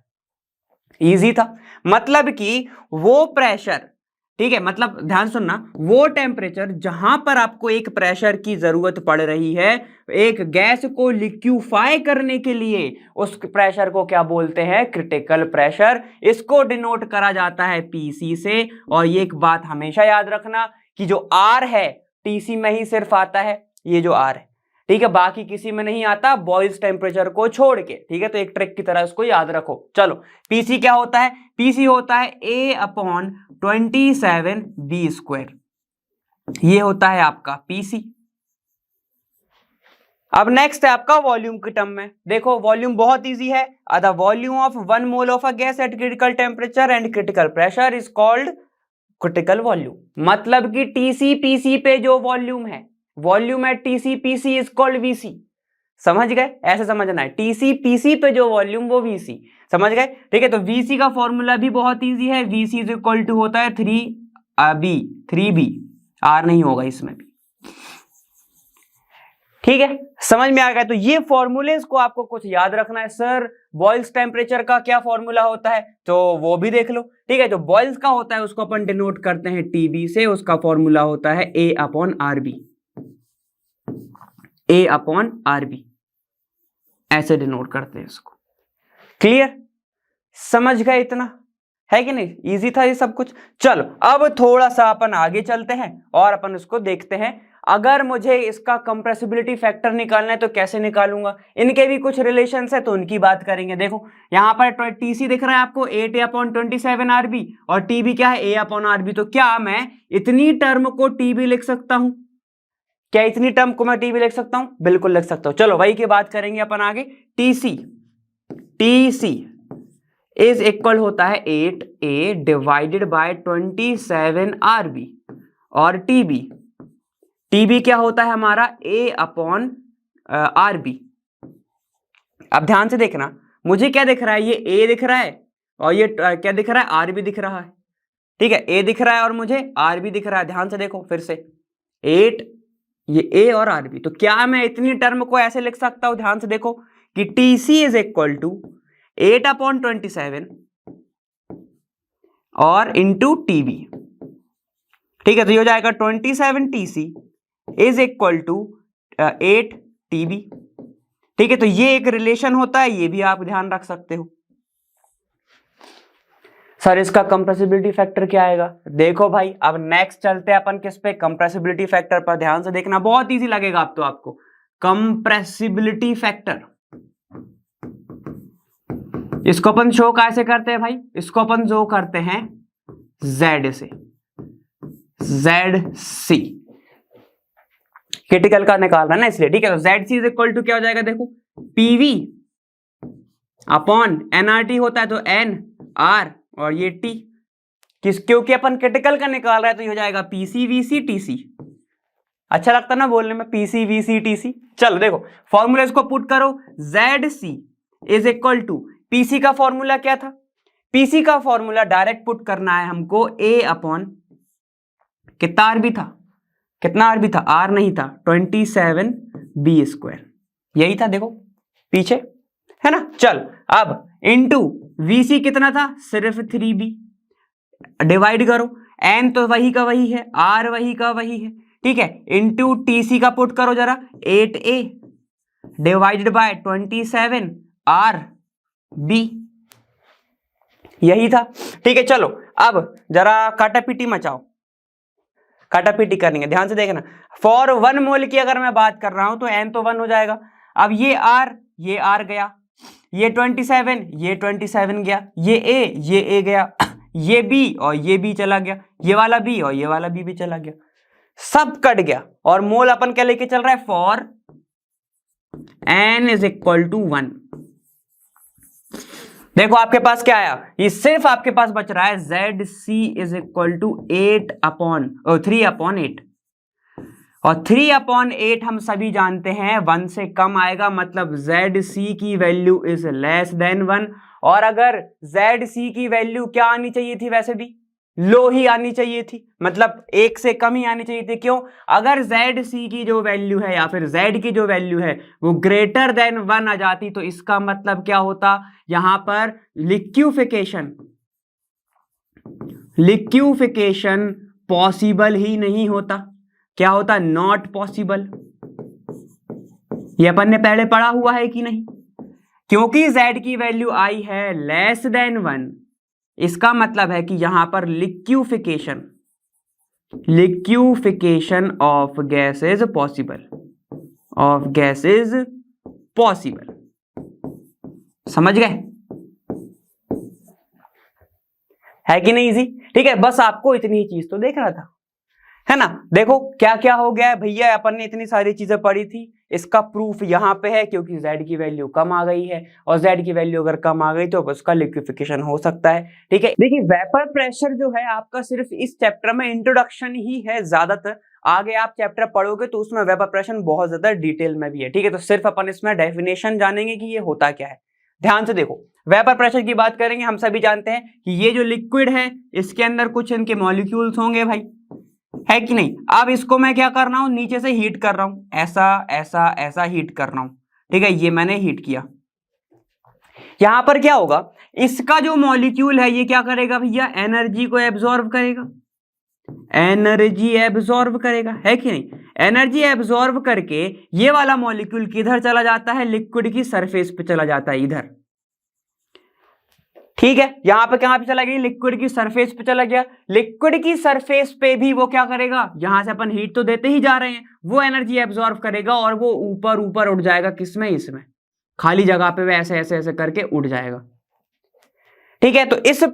Easy था, मतलब कि वो प्रेशर, ठीक है, मतलब ध्यान सुनना, वो टेम्परेचर जहां पर आपको एक प्रेशर की जरूरत पड़ रही है एक गैस को लिक्विफाई करने के लिए, उस प्रेशर को क्या बोलते हैं? Critical pressure. इसको डिनोट करा जाता है पीसी से। और ये एक बात हमेशा याद रखना कि जो आर है टीसी में ही सिर्फ आता है, ये जो आर है, ठीक है, बाकी किसी में नहीं आता बॉइल्स टेम्परेचर को छोड़ के, ठीक है। तो एक ट्रिक की तरह इसको याद रखो। चलो, पीसी क्या होता है? पीसी होता है A/27 B²। ये होता है आपका पीसी। अब नेक्स्ट है आपका वॉल्यूम के टर्म में। देखो वॉल्यूम बहुत इजी है। The volume of 1 mole of a gas at critical temperature and critical pressure is called critical volume. मतलब कि टीसी पीसी पे जो वॉल्यूम है, volume at TC PC is called VC. समझ गए? ऐसे समझना है, टीसी पीसी पे जो वॉल्यूम वो वीसी। समझ गए? ठीक है, तो वीसी का फॉर्मूला भी बहुत इजी है। वीसी इज इक्वल टू होता है 3b आर नहीं होगा इसमें भी, ठीक है, समझ में आ गया। तो ये फॉर्मूलेस को आपको कुछ याद रखना है। सर बॉइल्स टेम्परेचर का क्या फॉर्मूला होता है? तो वो भी देख लो, ठीक है। जो बॉइल्स का होता है उसको अपन डिनोट करते हैं टीबी से। उसका फॉर्मूला होता है A/RB। A/RB ऐसे डिनोट करते हैं इसको। क्लियर? समझ गए? इतना है कि नहीं? इजी था ये सब कुछ। चलो अब थोड़ा सा अपन आगे चलते हैं और अपन इसको देखते हैं। अगर मुझे इसका कंप्रेसिबिलिटी फैक्टर निकालना है तो कैसे निकालूंगा? इनके भी कुछ रिलेशंस है तो उनकी बात करेंगे। देखो यहां पर टीसी दिख रहा है आपको 8A/27 और टीबी क्या है? A/RB। तो क्या मैं इतनी टर्म को टीबी लिख सकता हूं? क्या इतनी टर्म को मैं टीबी लिख सकता हूं? बिल्कुल लिख सकता हूं। चलो वही की बात करेंगे अपन आगे। टीसी इज इक्वल होता है 8A डिवाइडेड बाय 27RB और टीबी क्या होता है हमारा? A/RB। अब ध्यान से देखना, मुझे क्या दिख रहा है? ये A दिख रहा है और ये क्या दिख रहा है? RB दिख रहा है, ठीक है। A दिख रहा है और मुझे RB दिख रहा है। ध्यान से देखो फिर से, 8 ये A और RB। तो क्या मैं इतनी टर्म को ऐसे लिख सकता हूं? ध्यान से देखो कि TC इज इक्वल टू 8/27 और इंटू TB, ठीक है। तो ये हो जाएगा 27 TC is equal to 8 TB, ठीक है। तो ये एक रिलेशन होता है, ये भी आप ध्यान रख सकते हो। सर इसका कंप्रेसिबिलिटी फैक्टर क्या आएगा? देखो भाई अब नेक्स्ट चलते हैं अपन किस पे? कंप्रेसिबिलिटी फैक्टर पर। ध्यान से देखना, बहुत इजी लगेगा अब तो आपको। कंप्रेसिबिलिटी फैक्टर, इसको अपन शो कैसे करते हैं भाई? इसको अपन शो करते हैं Z से, ZC। क्रिटिकल का निकालना है ना इसलिए, ठीक है। तो ZC इज इक्वल टू क्या हो जाएगा? देखो PV अपॉन NRT होता है तो NR और ये T, क्योंकि अपन क्रिटिकल का निकाल रहा है तो ये हो जाएगा PCVC/TC। अच्छा लगता ना बोलने में, PCVC/TC। चलो देखो फॉर्मूला इसको पुट करो। ZC is equal to, PC का फॉर्मूला क्या था? पीसी का फॉर्मूला डायरेक्ट पुट करना है हमको A/, कितना आर भी था? कितना आर भी था? आर नहीं था, 27B²। यही था देखो पीछे, है ना। चल अब इनटू VC कितना था? सिर्फ 3B। डिवाइड करो, N तो वही का वही है, R वही का वही है, ठीक है। इनटू TC का पुट करो जरा, 8A डिवाइडेड बाय 27RB। यही था, ठीक है। चलो अब जरा काटापीटी मचाओ, काटापीटी करनी है। ध्यान से देखना, फॉर 1 मोल की अगर मैं बात कर रहा हूं तो N तो 1 हो जाएगा। अब ये R गया, ये 27 ये 27 गया, ये A गया, ये B और ये B चला गया, ये वाला B और ये वाला B भी चला गया, सब कट गया। और मोल अपन क्या लेके चल रहा है? For N is equal to 1। देखो आपके पास क्या आया? ये सिर्फ आपके पास बच रहा है ZC इज इक्वल टू 3/8 और 3/8 हम सभी जानते हैं 1 से कम आएगा, मतलब ZC की वैल्यू इज लेस देन 1। और अगर ZC की वैल्यू क्या आनी चाहिए थी? वैसे भी लो ही आनी चाहिए थी, मतलब 1 से कम ही आनी चाहिए थी। क्यों? अगर ZC की जो वैल्यू है या फिर Z की जो वैल्यू है वो ग्रेटर देन 1 आ जाती तो इसका मतलब क्या होता, यहां पर लिक्विफिकेशन पॉसिबल ही नहीं होता। क्या होता? Not possible. ये अपन ने पहले पढ़ा हुआ है कि नहीं? क्योंकि Z की वैल्यू आई है लेस देन 1, इसका मतलब है कि यहां पर liquefaction of gas is possible. समझ गए? है कि नहीं इजी? ठीक है, बस आपको इतनी ही चीज तो देख रहा था, है ना। देखो क्या क्या हो गया है भैया, अपन ने इतनी सारी चीजें पढ़ी थी, इसका प्रूफ यहाँ पे है क्योंकि Z की वैल्यू कम आ गई है, और Z की वैल्यू अगर कम आ गई तो उसका लिक्विफिकेशन हो सकता है। ठीक है, देखिए वेपर प्रेशर जो है आपका सिर्फ इस चैप्टर में इंट्रोडक्शन ही है, ज्यादातर आगे आप चैप्टर पढ़ोगे तो उसमें वेपर प्रेशर बहुत ज्यादा डिटेल में भी है। ठीक है, तो सिर्फ अपन इसमें डेफिनेशन जानेंगे कि ये होता क्या है। ध्यान से देखो, वेपर प्रेशर की बात करेंगे, हम सभी जानते हैं कि ये जो लिक्विड है इसके अंदर कुछ इनके मॉलिक्यूल्स होंगे भाई, है कि नहीं। अब इसको मैं क्या कर रहा हूं, नीचे से हीट कर रहा हूं, ऐसा ऐसा ऐसा हीट कर रहा हूं। ठीक है, ये मैंने हीट किया। यहां पर क्या होगा, इसका जो मॉलिक्यूल है ये क्या करेगा भैया, एनर्जी को एब्जॉर्ब करेगा, है कि नहीं। एनर्जी एब्जॉर्ब करके ये वाला मॉलिक्यूल किधर चला जाता है, लिक्विड की सरफेस पे चला जाता है, इधर। ठीक है, यहां पे कहां पे चला गया, लिक्विड की सरफेस पे चला गया। लिक्विड की सरफेस पे भी वो क्या करेगा, यहां से अपन हीट तो देते ही जा रहे हैं, वो एनर्जी एब्जॉर्ब करेगा और वो ऊपर ऊपर उड़ जाएगा, किसमें, इसमें खाली जगह पे वे ऐसे ऐसे ऐसे करके उड़ जाएगा। ठीक है, तो इस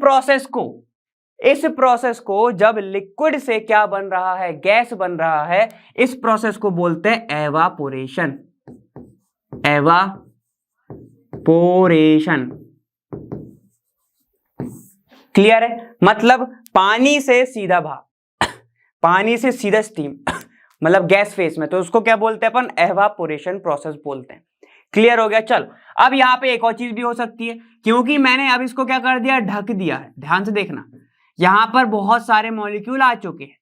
प्रोसेस को जब लिक्विड से क्या बन रहा है, गैस बन रहा है, इस प्रोसेस को बोलते हैं एवापोरेशन। क्लियर है? मतलब पानी से सीधा भाप, पानी से सीधा स्टीम मतलब गैस फेस में, तो उसको क्या बोलते हैं अपन, एवापोरेशन प्रोसेस बोलते हैं। क्लियर हो गया? चल, अब यहां पे एक और चीज भी हो सकती है, क्योंकि मैंने अब इसको क्या कर दिया, ढक दिया है। ध्यान से देखना, यहां पर बहुत सारे मॉलिक्यूल आ चुके हैं,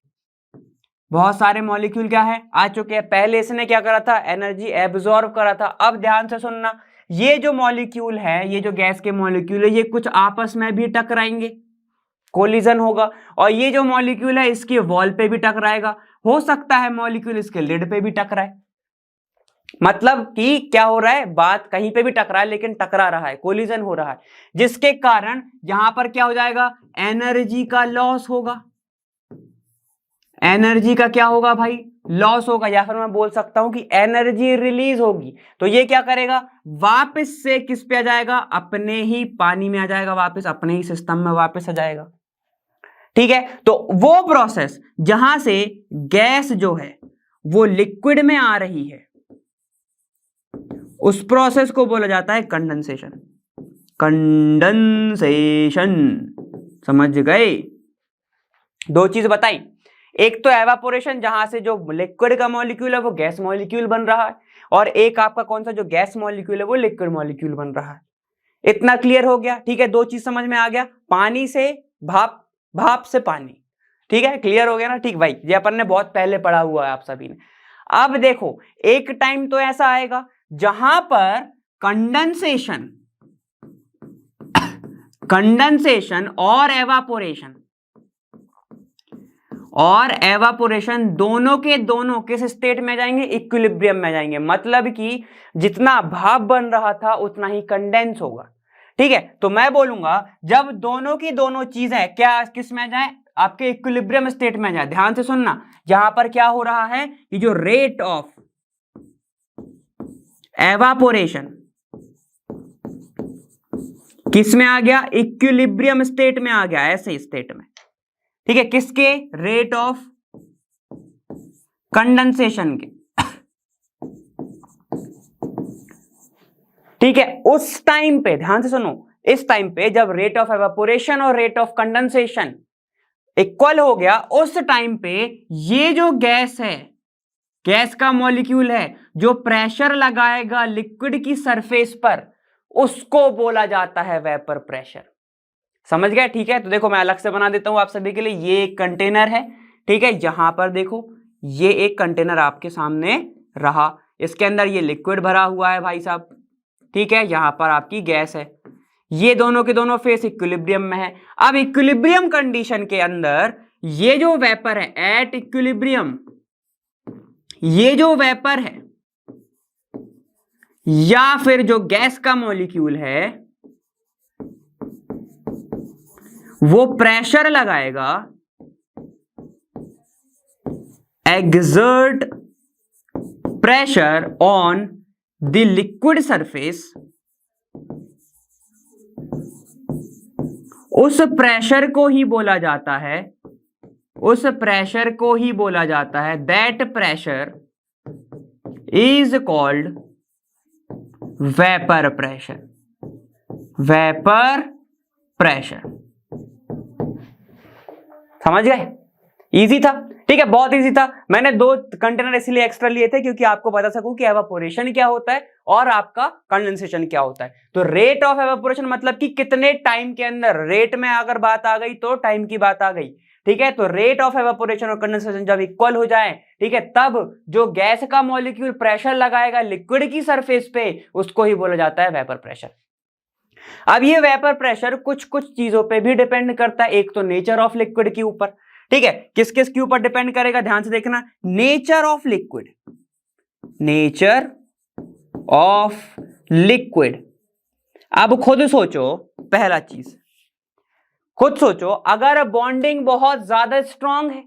क्या है, आ चुके हैं। पहले इसने क्या करा था, एनर्जी एब्जॉर्ब करा था। अब ध्यान से सुनना, ये जो मॉलिक्यूल है, ये जो गैस के मॉलिक्यूल है, ये कुछ आपस में भी टकराएंगे, कोलिजन होगा, और ये जो मॉलिक्यूल है इसके वॉल पे भी टकराएगा, हो सकता है मॉलिक्यूल इसके लिड पे भी टकराए। मतलब कि क्या हो रहा है, बात कहीं पे भी टकरा है लेकिन टकरा रहा है, कोलिजन हो रहा है, जिसके कारण यहां पर क्या हो जाएगा, एनर्जी का लॉस होगा। एनर्जी का क्या होगा भाई, लॉस होगा, या फिर मैं बोल सकता हूं कि एनर्जी रिलीज होगी। तो ये क्या करेगा, वापस से किस पे आ जाएगा, अपने ही पानी में आ जाएगा, वापस अपने ही सिस्टम में वापस आ जाएगा। ठीक है, तो वो प्रोसेस जहां से गैस जो है वो लिक्विड में आ रही है, उस प्रोसेस को बोला जाता है कंडेंसेशन। समझ गए? दो चीज बताई, एक तो एवापोरेशन जहां से जो लिक्विड का मॉलिक्यूल है वो गैस मॉलिक्यूल बन रहा है, और एक आपका कौन सा जो गैस मॉलिक्यूल है वो लिक्विड मॉलिक्यूल बन रहा है। इतना क्लियर हो गया? ठीक है, दो चीज समझ में आ गया, पानी से भाप, भाप से पानी। ठीक है, क्लियर हो गया ना? ठीक भाई, ये अपन ने बहुत पहले पढ़ा हुआ है आप सभी ने। अब देखो, एक टाइम तो ऐसा आएगा जहां पर कंडेंसेशन और एवापोरेशन दोनों के दोनों किस स्टेट में जाएंगे, इक्विलिब्रियम में जाएंगे। मतलब कि जितना भाप बन रहा था उतना ही कंडेंस होगा। ठीक है, तो मैं बोलूंगा जब दोनों की दोनों चीजें क्या किस में जाए, आपके इक्विलिब्रियम स्टेट में जाए। ध्यान से सुनना, यहां पर क्या हो रहा है कि जो रेट ऑफ एवापोरेशन किस में आ गया, इक्विलिब्रियम स्टेट में आ गया, ऐसे स्टेट में। ठीक है, किसके, रेट ऑफ कंडेंसेशन के। ठीक है, उस टाइम पे ध्यान से सुनो, इस टाइम पे जब रेट ऑफ एवापोरेशन और रेट ऑफ कंडेंसेशन इक्वल हो गया, उस टाइम पे ये जो गैस है, गैस का मॉलिक्यूल है, जो प्रेशर लगाएगा लिक्विड की सरफेस पर, उसको बोला जाता है वेपर प्रेशर। समझ गए? ठीक है, तो देखो मैं अलग से बना देता हूं आप सभी के लिए। ये एक कंटेनर है, ठीक है, यहां पर देखो ये एक कंटेनर आपके सामने रहा, इसके अंदर ये लिक्विड भरा हुआ है भाई साहब, ठीक है, यहां पर आपकी गैस है, ये दोनों के दोनों फेस इक्विलिब्रियम में है। अब इक्विलिब्रियम कंडीशन के अंदर ये जो वेपर है एट इक्विलिब्रियम, ये जो वेपर है या फिर जो गैस का मॉलिक्यूल है वो प्रेशर लगाएगा, exert pressure on the liquid surface, उस प्रेशर को ही बोला जाता है, उस प्रेशर को ही बोला जाता है, that pressure is called vapor pressure, vapor pressure। समझ गए? इजी था, ठीक है, बहुत इजी था। मैंने 2 कंटेनर इसलिए एक्स्ट्रा लिए थे क्योंकि आपको बता सकूं कि एवापोरेशन क्या होता है और आपका कंडेंसेशन क्या होता है। तो रेट ऑफ एवापोरेशन मतलब कि कितने टाइम के अंदर, रेट में अगर बात आ गई तो टाइम की बात आ गई, ठीक है। तो रेट ऑफ एवापोरेशन और कंडेंसेशन जब इक्वल हो जाए, ठीक है, तब जो गैस का मॉलिक्यूल प्रेशर लगाएगा लिक्विड की सरफेस पे उसको ही बोला जाता है वेपर प्रेशर। अब ये वेपर प्रेशर कुछ कुछ चीजों पे भी डिपेंड करता है, एक तो नेचर ऑफ लिक्विड के ऊपर, ठीक है, किस किस के ऊपर डिपेंड करेगा ध्यान से देखना, nature of liquid, nature of liquid. अब खुद सोचो, पहला चीज खुद सोचो, अगर बॉन्डिंग बहुत ज्यादा स्ट्रांग है,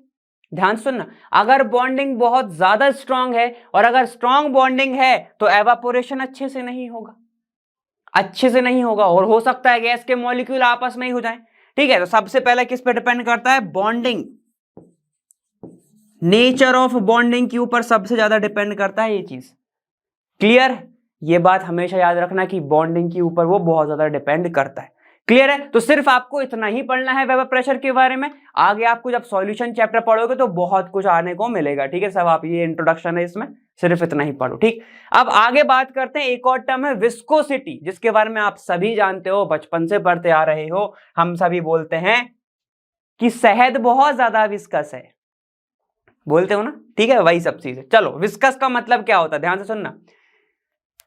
ध्यान सुनना, अगर बॉन्डिंग बहुत ज्यादा स्ट्रांग है और अगर स्ट्रांग बॉन्डिंग है तो एवापोरेशन अच्छे से नहीं होगा, अच्छे से नहीं होगा, और हो सकता है गैस के मॉलिक्यूल आपस में ही हो जाए, ठीक है। तो सबसे पहले किस पे डिपेंड करता है, बॉन्डिंग, नेचर ऑफ बॉन्डिंग के ऊपर सबसे ज्यादा डिपेंड करता है ये चीज। क्लियर? ये बात हमेशा याद रखना कि बॉन्डिंग के ऊपर वो बहुत ज्यादा डिपेंड करता है। क्लियर है? तो सिर्फ आपको इतना ही पढ़ना है वेपर प्रेशर के बारे में, आगे आपको जब सॉल्यूशन चैप्टर पढ़ोगे तो बहुत कुछ आने को मिलेगा, ठीक है। सब आप, ये इंट्रोडक्शन है, इसमें सिर्फ इतना ही पढ़ो, ठीक। अब आगे बात करते हैं, एक और टर्म है विस्कोसिटी, जिसके बारे में आप सभी जानते हो, बचपन से पढ़ते आ रहे हो। हम सभी बोलते हैं कि शहद बहुत ज्यादा विस्कस है, बोलते हो ना, ठीक है, वही सब चीज है। चलो, विस्कस का मतलब क्या होता है, ध्यान से सुनना।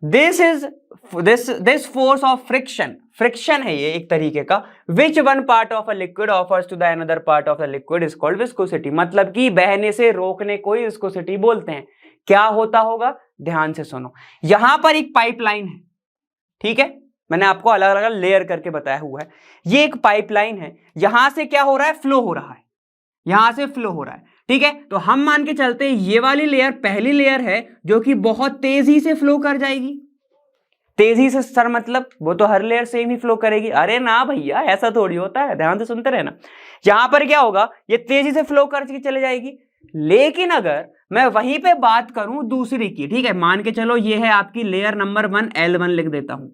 This force of friction, friction है ये एक तरीके का, which one part of a liquid offers to the another part of the liquid is called viscosity. मतलब कि बहने से रोकने को ही विस्कोसिटी बोलते हैं। क्या होता होगा, ध्यान से सुनो। यहां पर एक पाइपलाइन है, ठीक है, मैंने आपको अलग अलग लेयर करके बताया हुआ है। ये एक पाइपलाइन है, यहां से क्या हो रहा है, फ्लो हो रहा है, यहां से फ्लो हो रहा है, ठीक है। तो हम मान के चलते हैं ये वाली लेयर पहली लेयर है जो कि बहुत तेजी से फ्लो कर जाएगी। तेजी से सर मतलब वो तो हर लेयर सेम ही फ्लो करेगी, अरे ना भैया, ऐसा थोड़ी होता है, ध्यान से सुनते रहना। यहां पर क्या होगा, ये तेजी से फ्लो करके चले जाएगी। लेकिन अगर मैं वहीं पे बात करूं दूसरी की, ठीक है, मान के चलो ये है आपकी लेयर नंबर 1, L1 लिख देता हूं,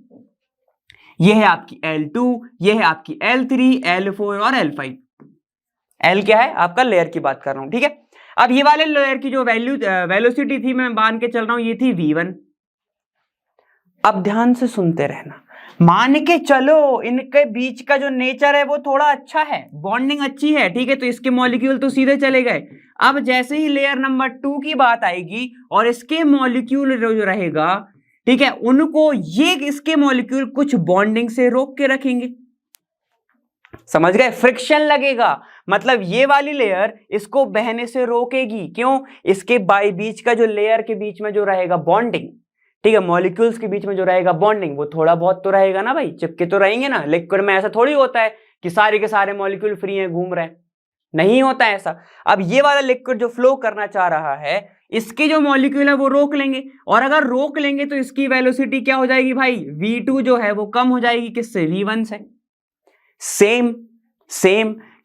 ये है आपकी L2, ये है आपकी L3, L4 और L5। L क्या है, आपका लेयर की बात कर रहा हूं, ठीक है। अब ये वाले लेयर की जो वेलोसिटी थी, मैं मान के चल रहा हूं, ये थी v1। अब ध्यान से सुनते रहना, मान के चलो इनके बीच का जो नेचर है वो थोड़ा अच्छा है, बॉन्डिंग अच्छी है, ठीक है, तो इसके मॉलिक्यूल तो सीधे चले गए। अब जैसे ही लेयर नंबर 2 की बात आएगी और इसके मॉलिक्यूल जो रहेगा, ठीक है, उनको ये इसके मॉलिक्यूल कुछ बॉन्डिंग से रोक के रखेंगे, समझ गए, फ्रिक्शन लगेगा, मतलब ये वाली लेयर इसको बहने से रोकेगी। क्यों? इसके बीच का जो लेयर के बीच में जो रहेगा बॉन्डिंग, ठीक है, मॉलिक्यूल्स के बीच में जो रहेगा बॉन्डिंग, वो थोड़ा बहुत तो रहेगा ना भाई, चिपके तो रहेंगे ना। लिक्विड में ऐसा थोड़ी होता है कि सारे के सारे मॉलिक्यूल फ्री हैं, घूम रहे हैं, नहीं होता है ऐसा। अब ये वाला लिक्विड जो फ्लो करना चाह रहा है, इसके जो मॉलिक्यूल है वो रोक लेंगे, और अगर रोक लेंगे तो इसकी वेलोसिटी क्या हो जाएगी भाई, v2 जो है वो कम हो जाएगी, किससे, v1 से। सेम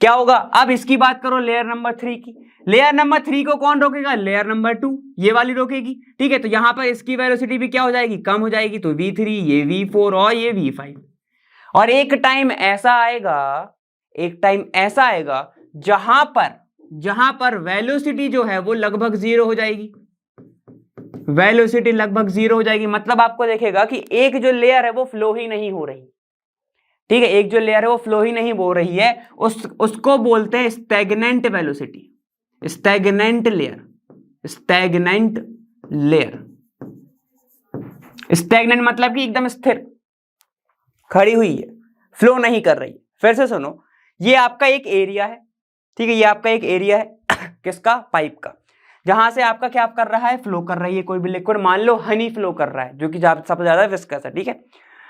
क्या होगा, अब इसकी बात करो लेयर नंबर 3 की। लेयर नंबर 3 को कौन रोकेगा, लेयर नंबर 2, ये वाली रोकेगी, ठीक है। तो यहां पर इसकी वेलोसिटी भी क्या हो जाएगी, कम हो जाएगी, तो v3, ये v4 और ये v5। और एक टाइम ऐसा आएगा जहां पर वेलोसिटी जो है वो लगभग 0 हो जाएगी, वेलोसिटी लगभग 0 हो जाएगी। मतलब आपको देखेगा कि एक जो लेयर है वो फ्लो ही नहीं हो रही, ठीक है, एक जो लेयर है वो फ्लो ही नहीं हो रही है, उसको बोलते हैं stagnant velocity, stagnant layer, stagnant layer. Stagnant मतलब कि एकदम स्थिर, खड़ी हुई है, फ्लो नहीं कर रही। फिर से सुनो, ये आपका एक एरिया है, ठीक है, ये आपका एक एरिया है किसका, पाइप का, जहां से आपका क्या कर रहा है, फ्लो कर रही है कोई भी लिक्विड, मान लो हनी फ्लो कर रहा है, जो कि सबसे ज्यादा विस्कस है, ठीक है,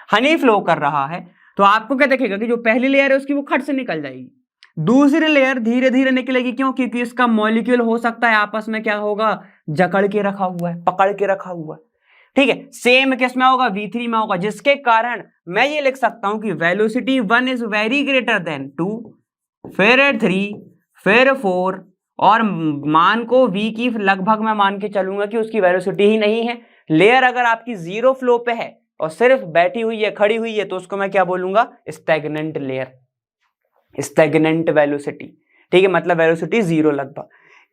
हनी फ्लो कर रहा है, तो आपको क्या देखेगा कि जो पहली लेयर है उसकी वो खट से निकल जाएगी, दूसरी लेयर धीरे धीरे निकलेगी, क्यों, क्योंकि इसका मॉलिक्यूल हो सकता है आपस में क्या होगा, जकड़ के रखा हुआ है, पकड़ के रखा हुआ है, ठीक है। सेम किस में होगा, V3 में होगा, जिसके कारण मैं ये लिख सकता हूं कि velocity 1 is very greater than 2, फिर 3, फिर 4, और मान को V की लगभग मैं मान के चलूंगा कि उसकी वेलोसिटी ही नहीं है। लेयर अगर आपकी जीरो फ्लो पे है और सिर्फ बैठी हुई है, खड़ी हुई है, तो उसको मैं क्या बोलूंगा, स्टैग्नेंट लेयर, स्टैग्नेंट वेलोसिटी, ठीक है, मतलब वेलोसिटी जीरो लगभग।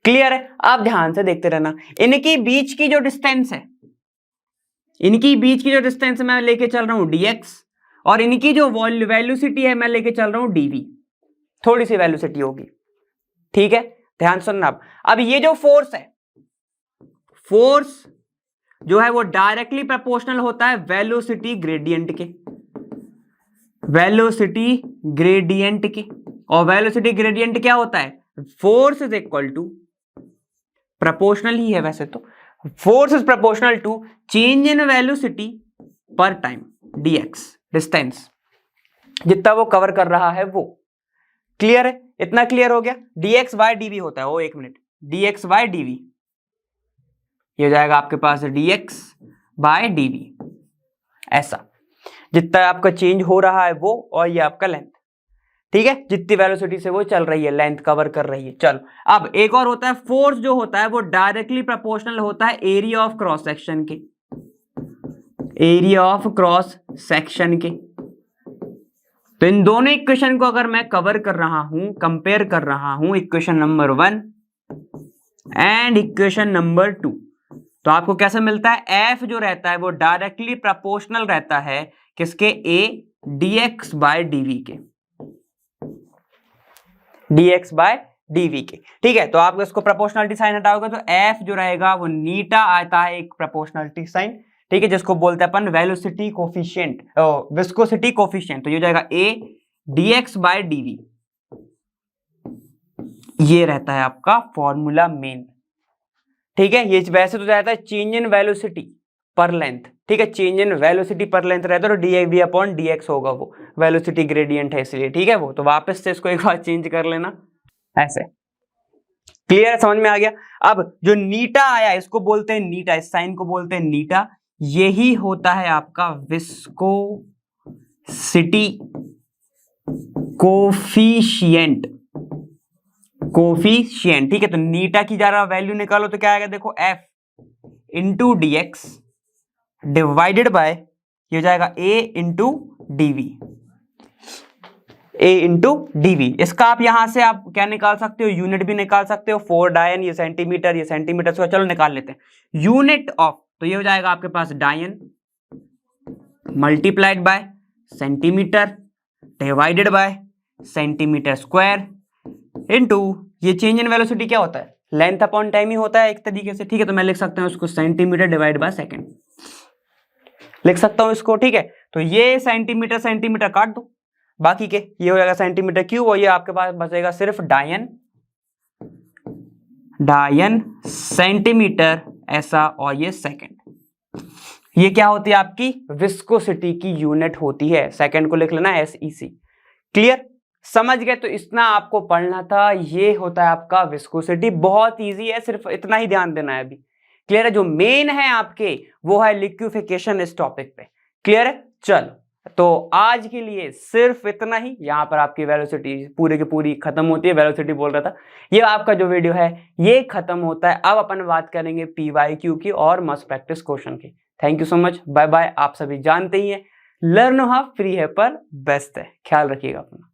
क्लियर है? आप ध्यान से देखते रहना, इनकी बीच की जो डिस्टेंस है, इनकी बीच की जो डिस्टेंस मैं लेके चल रहा हूं dx, और इनकी जो वेलोसिटी है मैं लेके चल रहा हूं dv, थोड़ी सी वेलोसिटी होगी, ठीक है, ध्यान सुनना। अब ये जो फोर्स है, फोर्स जो है वो डायरेक्टली प्रोपोर्शनल होता है वेलोसिटी ग्रेडियंट के, वेलोसिटी ग्रेडियंट के, और वेलोसिटी ग्रेडियंट क्या होता है, force is equal to, proportional ही है वैसे तो, force is proportional to change in velocity per time dx, distance जितना वो कवर कर रहा है वो। क्लियर है? इतना क्लियर हो गया। dx बाय dv होता है, वो एक मिनट, dx बाय dv, ये हो जाएगा आपके पास dx बाय dv, ऐसा जितना आपका चेंज हो रहा है वो, और ये आपका लेंथ, ठीक है, जितनी वेलोसिटी से वो चल रही है, लेंथ कवर कर रही है। चलो, अब एक और होता है फोर्स, जो होता है वो डायरेक्टली प्रोपोर्शनल होता है एरिया ऑफ क्रॉस सेक्शन के, एरिया ऑफ क्रॉस सेक्शन के। तो इन दोनों इक्वेशन को अगर मैं कवर कर रहा हूं, कंपेयर कर रहा हूं, equation number 1 and equation number 2, तो आपको कैसे मिलता है, F जो रहता है वो डायरेक्टली प्रोपोर्शनल रहता है किसके, A dx बाय dv के, dx बाय dv के, ठीक है। तो आप इसको प्रोपोर्शनलिटी साइन हटाओगे तो F जो रहेगा वो नीटा आता है, एक प्रोपोर्शनलिटी साइन, ठीक है, जिसको बोलते हैं अपन वेलोसिटी कोफिशिएंट, विस्कोसिटी कोफिशिएंट। तो ये हो जाएगा A dx बाय dv, ये रहता है आपका फॉर्मूला मेन, ठीक है। ये वैसे तो जाता है चेंज इन वेलोसिटी पर लेंथ, ठीक है, चेंज इन वेलोसिटी पर लेंथ रहता है, तो dv अपॉन dx होगा, वो वेलोसिटी ग्रेडियंट है इसलिए, ठीक है वो। तो वापस से इसको एक बार चेंज कर लेना ऐसे। क्लियर, समझ में आ गया? अब जो नीटा आया इसको बोलते हैं नीटा, इस साइन को बोलते हैं नीटा, यही होता है आपका विस्कोसिटी कोफिशिएंट, कोफिशिएंट, ठीक है। तो नीटा की जरा वैल्यू निकालो तो क्या आएगा, देखो F into dx divided by, ये हो जाएगा A into dv, A into dv। इसका आप यहां से आप क्या निकाल सकते हो, यूनिट भी निकाल सकते हो, 4 डायन, ये सेंटीमीटर, से चलो निकाल लेते हैं यूनिट ऑफ। तो ये हो जाएगा आपके पास डायन multiplied by centimetre divided by centimetre square into, ये चेंज इन वेलोसिटी क्या होता है, लेंथ अपॉन टाइम ही होता है एक तरीके से, ठीक है। तो मैं लिख सकता हूं उसको सेंटीमीटर डिवाइड बाय सेकंड, लिख सकता हूं इसको, ठीक है। तो ये सेंटीमीटर सेंटीमीटर काट दो, बाकी के ये हो जाएगा सेंटीमीटर क्यूब, और ये आपके पास बचेगा सिर्फ डायन, डायन सेंटीमीटर ऐसा, और ये सेकंड। ये क्या होती है आपकी विस्कोसिटी की यूनिट होती है, सेकंड को लिख लेना SEC। क्लियर, समझ गए? तो इतना आपको पढ़ना था, ये होता है आपका विस्कोसिटी, बहुत इजी है, सिर्फ इतना ही ध्यान देना है अभी। क्लियर है? जो मेन है आपके वो है लिक्विफिकेशन इस टॉपिक पे। क्लियर है? चलो, तो आज के लिए सिर्फ इतना ही। यहाँ पर आपकी वेलोसिटी पूरी की पूरी खत्म होती है, वेलोसिटी बोल रहा था। ये आपका जो वीडियो है ये खत्म होता है। अब अपन बात करेंगे PYQ की और मस्ट प्रैक्टिस क्वेश्चन की। Thank you so much, bye bye. आप सभी जानते ही हैं लर्न हाफ फ्री है पर बेस्ट है। ख्याल रखिएगा अपना।